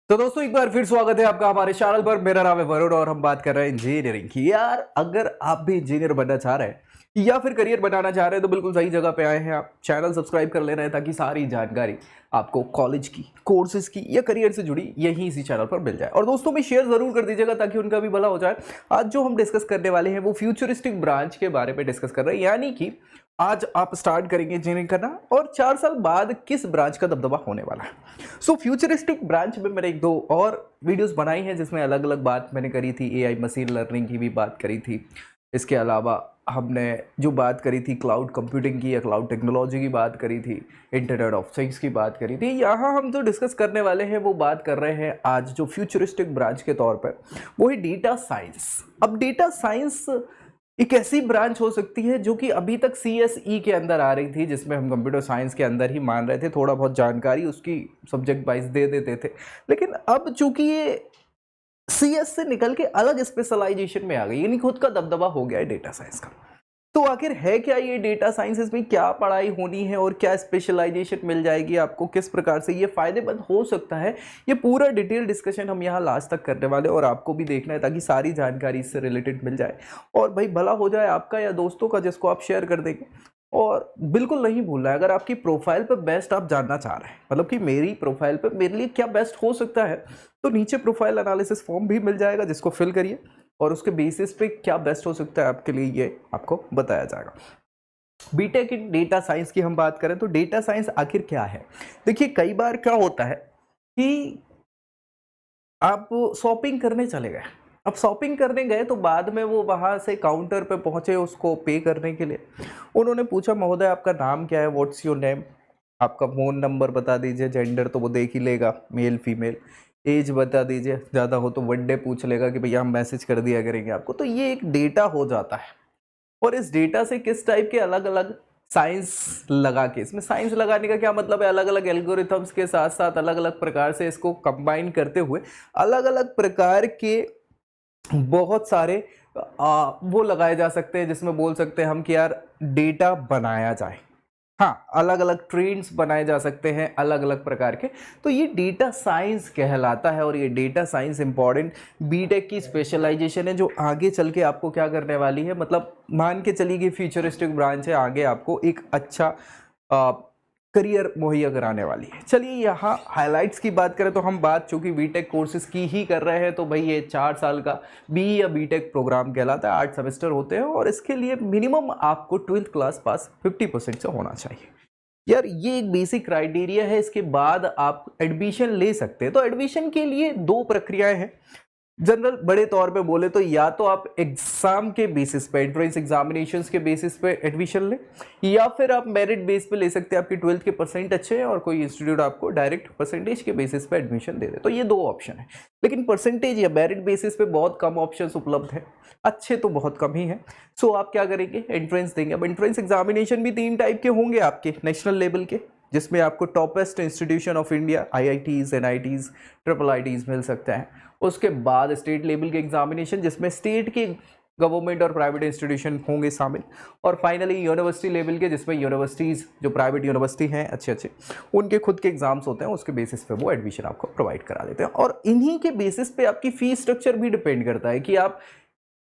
तो दोस्तों एक बार फिर स्वागत है आपका हमारे चैनल पर। मेरा नाम है वरुण और हम बात कर रहे हैं इंजीनियरिंग की। यार अगर आप भी इंजीनियर बनना चाह रहे हैं या फिर करियर बनाना चाह रहे हैं तो बिल्कुल सही जगह पे आए हैं आप। चैनल सब्सक्राइब कर लेना है ताकि सारी जानकारी आपको कॉलेज की, कोर्सेज की या करियर से जुड़ी यही इसी चैनल पर मिल जाए। और दोस्तों में शेयर जरूर कर दीजिएगा ताकि उनका भी भला हो जाए। आज जो हम डिस्कस करने वाले हैं वो फ्यूचरिस्टिक ब्रांच के बारे में डिस्कस कर रहे हैं, यानी कि आज आप स्टार्ट करेंगे इंजीनियरिंग करना और 4 साल बाद किस ब्रांच का दबदबा होने वाला है। सो फ्यूचरिस्टिक ब्रांच में मैंने एक दो और वीडियोस बनाई हैं जिसमें अलग अलग बात मैंने करी थी। एआई मशीन लर्निंग की भी बात करी थी। इसके अलावा हमने जो बात करी थी क्लाउड कंप्यूटिंग की या क्लाउड टेक्नोलॉजी की बात करी थी, इंटरनेट ऑफ थिंग्स की बात करी थी। यहाँ हम जो डिस्कस करने वाले हैं वो बात कर रहे हैं आज जो फ्यूचरिस्टिक ब्रांच के तौर पर, वो है डेटा साइंस। अब डेटा साइंस एक ऐसी ब्रांच हो सकती है जो कि अभी तक सीएसई के अंदर आ रही थी, जिसमें हम कंप्यूटर साइंस के अंदर ही मान रहे थे, थोड़ा बहुत जानकारी उसकी सब्जेक्ट वाइज दे देते थे। लेकिन अब चूंकि ये सीएस से निकल के अलग स्पेशलाइजेशन में आ गई, यानी खुद का दबदबा हो गया है डेटा साइंस का। तो आखिर है क्या ये डेटा साइंस, इसमें क्या पढ़ाई होनी है और क्या स्पेशलाइजेशन मिल जाएगी आपको, किस प्रकार से ये फायदेमंद हो सकता है, ये पूरा डिटेल डिस्कशन हम यहाँ लास्ट तक करने वाले और आपको भी देखना है ताकि सारी जानकारी इससे रिलेटेड मिल जाए और भाई भला हो जाए आपका या दोस्तों का जिसको आप शेयर कर देंगे। और बिल्कुल नहीं भूलना है, अगर आपकी प्रोफाइल पे बेस्ट आप जानना चाह रहे हैं, मतलब कि मेरी प्रोफाइल पे मेरे लिए क्या बेस्ट हो सकता है, तो नीचे प्रोफाइल एनालिसिस फॉर्म भी मिल जाएगा जिसको फिल करिए और उसके बेसिस पे क्या बेस्ट हो सकता है आपके लिए ये आपको बताया जाएगा। बीटेक इन डेटा साइंस की हम बात करें तो डेटा साइंस आखिर क्या है। देखिए कई बार क्या होता है कि आप शॉपिंग करने चले गए, अब शॉपिंग करने गए तो बाद में वो वहाँ से काउंटर पे पहुँचे उसको पे करने के लिए। उन्होंने पूछा महोदय आपका नाम क्या है, व्हाट्स योर नेम, आपका फ़ोन नंबर बता दीजिए, जेंडर तो वो देख ही लेगा मेल फीमेल, एज बता दीजिए, ज़्यादा हो तो बर्थडे पूछ लेगा कि भैया हम मैसेज कर दिया करेंगे आपको। तो ये एक डेटा हो जाता है और इस डेटा से किस टाइप के अलग अलग साइंस लगा के, इसमें साइंस लगाने का क्या मतलब है, अलग अलग एल्गोरिथम्स के साथ साथ अलग अलग प्रकार से इसको कंबाइन करते हुए अलग अलग प्रकार के बहुत सारे वो लगाए जा सकते हैं जिसमें बोल सकते हैं हम कि यार डेटा बनाया जाए। हाँ, अलग अलग ट्रेंड्स बनाए जा सकते हैं अलग अलग प्रकार के। तो ये डेटा साइंस कहलाता है और ये डेटा साइंस इंपॉर्टेंट बीटेक की स्पेशलाइजेशन है जो आगे चल के आपको क्या करने वाली है, मतलब मान के चलिए कि फ्यूचरिस्टिक ब्रांच है, आगे आपको एक अच्छा करियर मुहैया कराने वाली है। चलिए यहाँ हाइलाइट्स की बात करें तो हम बात चूंकि बीटेक कोर्सेज की ही कर रहे हैं तो भाई ये 4 साल का बी या बीटेक प्रोग्राम कहलाता है, 8 सेमेस्टर होते हैं और इसके लिए मिनिमम आपको 12th क्लास पास 50% से होना चाहिए। यार ये एक बेसिक क्राइटेरिया है, इसके बाद आप एडमिशन ले सकते हैं। तो एडमिशन के लिए दो प्रक्रियाएं हैं। जनरल बड़े तौर पे बोले तो या तो आप एग्जाम के बेसिस पे, एंट्रेंस एग्जामिनेशंस के बेसिस पे एडमिशन लें, या फिर आप मेरिट बेस पे ले सकते हैं, आपकी 12th के परसेंट अच्छे हैं और कोई इंस्टीट्यूट आपको डायरेक्ट परसेंटेज के बेसिस पे एडमिशन दे दे। तो ये दो ऑप्शन है, लेकिन परसेंटेज या मेरिट बेसिस पे बहुत कम ऑप्शंस उपलब्ध है, अच्छे तो बहुत कम ही है। सो आप क्या करेंगे, एंट्रेंस देंगे। अब एंट्रेंस एग्जामिनेशन भी 3 टाइप के होंगे आपके नेशनल लेवल के, जिसमें आपको topest institution of India IITs, NITs, triple IITs मिल सकता है। उसके बाद स्टेट लेवल के एग्जामिनेशन जिसमें स्टेट के गवर्नमेंट और प्राइवेट इंस्टीट्यूशन होंगे शामिल, और फाइनली यूनिवर्सिटी लेवल के जिसमें यूनिवर्सिटीज़ जो प्राइवेट यूनिवर्सिटी हैं अच्छे अच्छे, उनके खुद के एग्जाम्स होते हैं, उसके बेसिस पे वो एडमिशन आपको प्रोवाइड करा देते हैं। और इन्हीं के बेसिस पे आपकी फीस स्ट्रक्चर भी डिपेंड करता है कि आप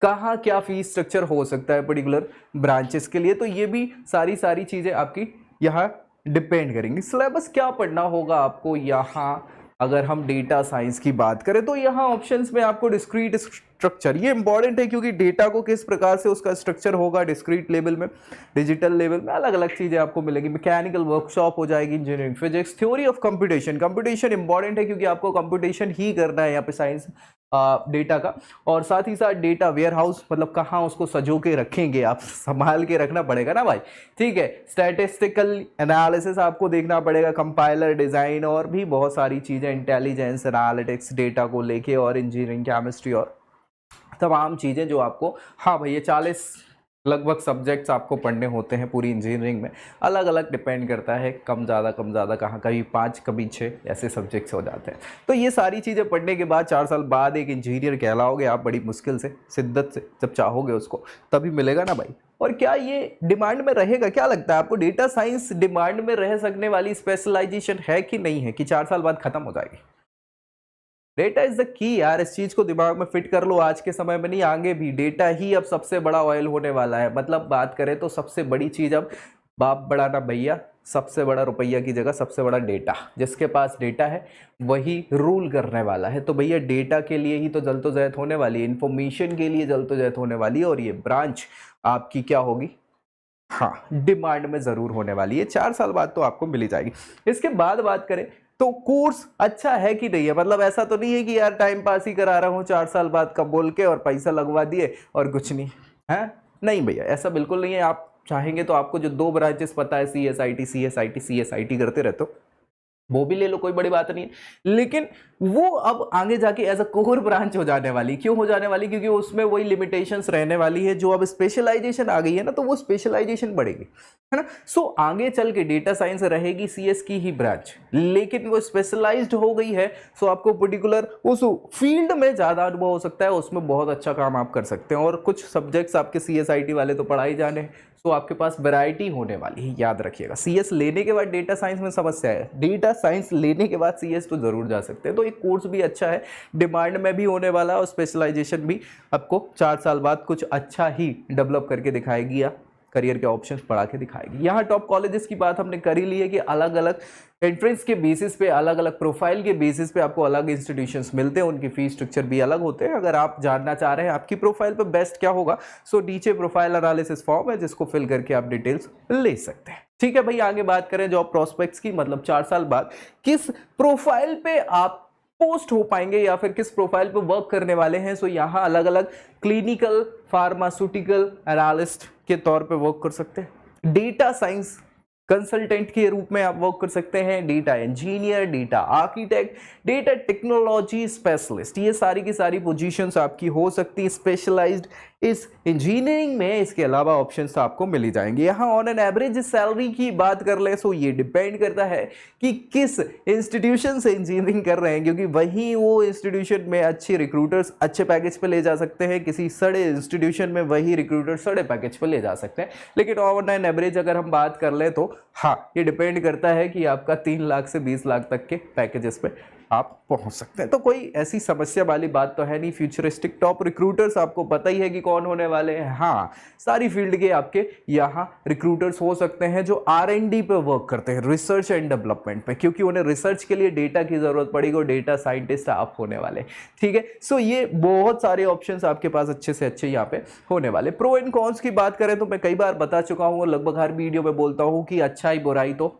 कहाँ क्या फीस स्ट्रक्चर हो सकता है पर्टिकुलर ब्रांचेस के लिए। तो ये भी सारी चीज़ें आपकी यहाँ डिपेंड करेंगी। सिलेबस क्या पढ़ना होगा आपको यहाँ, अगर हम डेटा साइंस की बात करें तो यहाँ ऑप्शंस में आपको डिस्क्रीट स्ट्रक्चर, ये इंपॉर्टेंट है क्योंकि डेटा को किस प्रकार से उसका स्ट्रक्चर होगा डिस्क्रीट लेवल में, डिजिटल लेवल में अलग अलग चीज़ें आपको मिलेगी। मैकेनिकल वर्कशॉप हो जाएगी, engineering physics, theory of computation, computation important है क्योंकि आपको कंप्यूटेशन ही करना है यहाँ पे साइंस डेटा का, और साथ ही साथ डेटा वेयर हाउस, मतलब कहाँ उसको सजो के रखेंगे, आप संभाल के रखना पड़ेगा ना भाई, ठीक है। स्टैटिस्टिकल एनालिसिस आपको देखना पड़ेगा, कंपाइलर डिज़ाइन और भी बहुत सारी चीज़ें, इंटेलिजेंस एनालिटिक्स डेटा को लेके, और इंजीनियरिंग केमिस्ट्री और तमाम चीज़ें जो आपको, हाँ भैया 40 लगभग सब्जेक्ट्स आपको पढ़ने होते हैं पूरी इंजीनियरिंग में, अलग अलग डिपेंड करता है, कम ज़्यादा कहाँ कभी 5 कभी 6 ऐसे सब्जेक्ट्स हो जाते हैं। तो ये सारी चीज़ें पढ़ने के बाद 4 साल बाद एक इंजीनियर कहलाओगे आप, बड़ी मुश्किल से, शिद्दत से, जब चाहोगे उसको तभी मिलेगा ना भाई। और क्या ये डिमांड में रहेगा, क्या लगता है आपको, डेटा साइंस डिमांड में रह सकने वाली स्पेशलाइजेशन है कि नहीं है, कि 4 साल बाद खत्म हो जाएगी? डेटा इज द की यार, इस चीज को दिमाग में फिट कर लो। आज के समय में नहीं, आगे भी डेटा ही अब सबसे बड़ा ऑयल होने वाला है। मतलब बात करें तो सबसे बड़ी चीज अब बाप बड़ा ना भैया, सबसे बड़ा रुपया की जगह सबसे बड़ा डेटा। जिसके पास डेटा है वही रूल करने वाला है। तो भैया डेटा के लिए ही तो जद्दोजहद होने वाली है, इंफॉर्मेशन के लिए जद्दोजहद होने वाली है, और ये ब्रांच आपकी क्या होगी, हाँ, डिमांड में जरूर होने वाली है। 4 साल बाद तो आपको मिल ही जाएगी। इसके बाद बात करें तो कोर्स अच्छा है कि नहीं है, मतलब ऐसा तो नहीं है कि यार टाइम पास ही करा रहा हूँ 4 साल बाद का बोल के और पैसा लगवा दिए और कुछ नहीं है। नहीं भैया, ऐसा बिल्कुल नहीं है। आप चाहेंगे तो आपको जो 2 ब्रांचेस पता है, CSIT CSIT CSIT करते रहते हो, वो भी ले लो, कोई बड़ी बात नहीं है। लेकिन वो अब आगे जाके एज अ कोर ब्रांच हो जाने वाली। क्यों हो जाने वाली? क्योंकि उसमें वही लिमिटेशंस रहने वाली है। जो अब स्पेशलाइजेशन आ गई है ना, तो वो स्पेशलाइजेशन बढ़ेगी, है ना। सो आगे चल के डेटा साइंस रहेगी CS की ही ब्रांच, लेकिन वो स्पेशलाइज्ड हो गई है। सो आपको पर्टिकुलर उस फील्ड में ज्यादा अनुभव हो सकता है, उसमें बहुत अच्छा काम आप कर सकते हैं। और कुछ सब्जेक्ट्स आपके CSIT वाले तो पढ़ाई जाने हैं, तो आपके पास वैरायटी होने वाली है। याद रखिएगा, CS लेने के बाद डेटा साइंस में समस्या है, डेटा साइंस लेने के बाद CS तो जरूर जा सकते हैं। तो एक कोर्स भी अच्छा है, डिमांड में भी होने वाला है, और स्पेशलाइजेशन भी आपको 4 साल बाद कुछ अच्छा ही डेवलप करके दिखाएगी या करियर के ऑप्शंस बढ़ा के दिखाएगी। यहाँ टॉप कॉलेजेस की बात हमने कर ही ली है कि अलग अलग एंट्रेंस के बेसिस पे, अलग अलग प्रोफाइल के बेसिस पे आपको अलग इंस्टीट्यूशंस मिलते हैं, उनकी फीस स्ट्रक्चर भी अलग होते हैं। अगर आप जानना चाह रहे हैं आपकी प्रोफाइल पे बेस्ट क्या होगा, सो नीचे प्रोफाइल एनालिसिस फॉर्म है, जिसको फिल करके आप डिटेल्स ले सकते हैं। ठीक है भाई, आगे बात करें जॉब प्रोस्पेक्ट्स की, मतलब 4 साल बाद किस प्रोफाइल पे आप पोस्ट हो पाएंगे या फिर किस प्रोफाइल पे वर्क करने वाले हैं। सो यहाँ अलग अलग क्लिनिकल फार्मास्यूटिकल एनालिस्ट के तौर पे वर्क कर सकते हैं, डेटा साइंस कंसल्टेंट के रूप में आप वर्क कर सकते हैं, data engineer, data architect, data technology specialist, ये सारी की सारी पोजीशंस आपकी हो सकती है स्पेशलाइज्ड इस इंजीनियरिंग में। इसके अलावा ऑप्शंस आपको मिल ही जाएंगे। यहाँ ऑन एन एवरेज सैलरी की बात कर ले, सो ये डिपेंड करता है कि किस इंस्टीट्यूशन से इंजीनियरिंग कर रहे हैं, क्योंकि वहीं वो इंस्टीट्यूशन में अच्छे रिक्रूटर्स अच्छे पैकेज पे ले जा सकते हैं, किसी सड़े इंस्टीट्यूशन में वही रिक्रूटर सड़े पैकेज पे ले जा सकते हैं। लेकिन ऑन एन एवरेज अगर हम बात कर ले तो हाँ, ये डिपेंड करता है कि आपका 3 लाख से 20 लाख तक के पैकेजेस पे आप पहुंच सकते हैं। तो कोई ऐसी समस्या वाली बात तो है नहीं। फ्यूचरिस्टिक टॉप रिक्रूटर्स आपको पता ही है कि कौन होने वाले हैं। हाँ, सारी फील्ड के आपके यहाँ रिक्रूटर्स हो सकते हैं जो R&D पे वर्क करते हैं, रिसर्च एंड डेवलपमेंट पे, क्योंकि उन्हें रिसर्च के लिए डेटा की जरूरत पड़ेगी और डेटा साइंटिस्ट आप होने वाले। ठीक है, सो ये बहुत सारे ऑप्शंस आपके पास अच्छे से अच्छे यहाँ पे होने वाले। प्रो एंड कॉन्स की बात करें तो मैं कई बार बता चुका हूँ और लगभग हर वीडियो में बोलता हूँ कि अच्छाई बुराई तो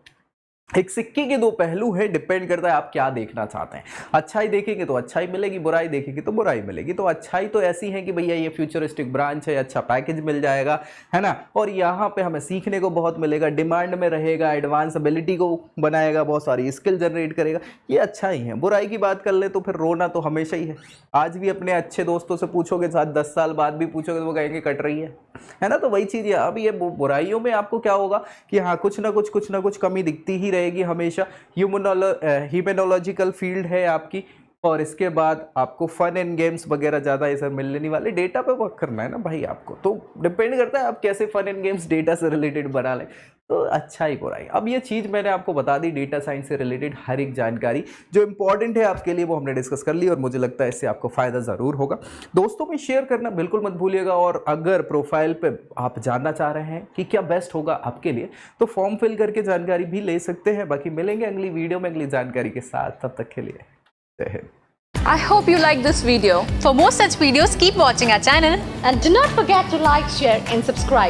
एक सिक्के के 2 पहलू है, डिपेंड करता है आप क्या देखना चाहते हैं। अच्छाई देखेंगे तो अच्छाई मिलेगी, बुराई देखेंगे तो बुराई मिलेगी। तो अच्छाई तो ऐसी है कि भैया ये फ्यूचरिस्टिक ब्रांच है, अच्छा पैकेज मिल जाएगा, है ना, और यहाँ पे हमें सीखने को बहुत मिलेगा, डिमांड में रहेगा, एडवांस एबिलिटी को बनाएगा, बहुत सारी स्किल जनरेट करेगा, ये अच्छा ही है। बुराई की बात कर ले तो फिर रोना तो हमेशा ही है। आज भी अपने अच्छे दोस्तों से पूछोगे, साथ 10 साल बाद भी पूछोगे तो वो कहेंगे कट रही है ना। तो वही चीज़ है। अब ये बुराइयों में आपको क्या होगा कि हाँ, कुछ ना कुछ कमी दिखती ही रहेगी हमेशा। ह्यूमनोलॉजिकल फील्ड है आपकी, और इसके बाद आपको फन एंड गेम्स वगैरह ज़्यादा ऐसा मिलने नहीं वाले। डेटा पे वर्क करना है ना भाई आपको, तो डिपेंड करता है आप कैसे फन एंड गेम्स डेटा से रिलेटेड बना लें। तो अच्छा ही बुराई, अब ये चीज़ मैंने आपको बता दी, डेटा साइंस से रिलेटेड हर एक जानकारी जो इंपॉर्टेंट है आपके लिए वो हमने डिस्कस कर ली, और मुझे लगता है इससे आपको फ़ायदा ज़रूर होगा। दोस्तों में शेयर करना बिल्कुल मत भूलिएगा। और अगर प्रोफाइल पे आप जानना चाह रहे हैं कि क्या बेस्ट होगा आपके लिए, तो फॉर्म फिल करके जानकारी भी ले सकते हैं। बाकी मिलेंगे अगली वीडियो में अगली जानकारी के साथ, तब तक के लिए जय Hind. I hope you like this video. For more such videos, keep watching our channel and do not forget to like, share and subscribe.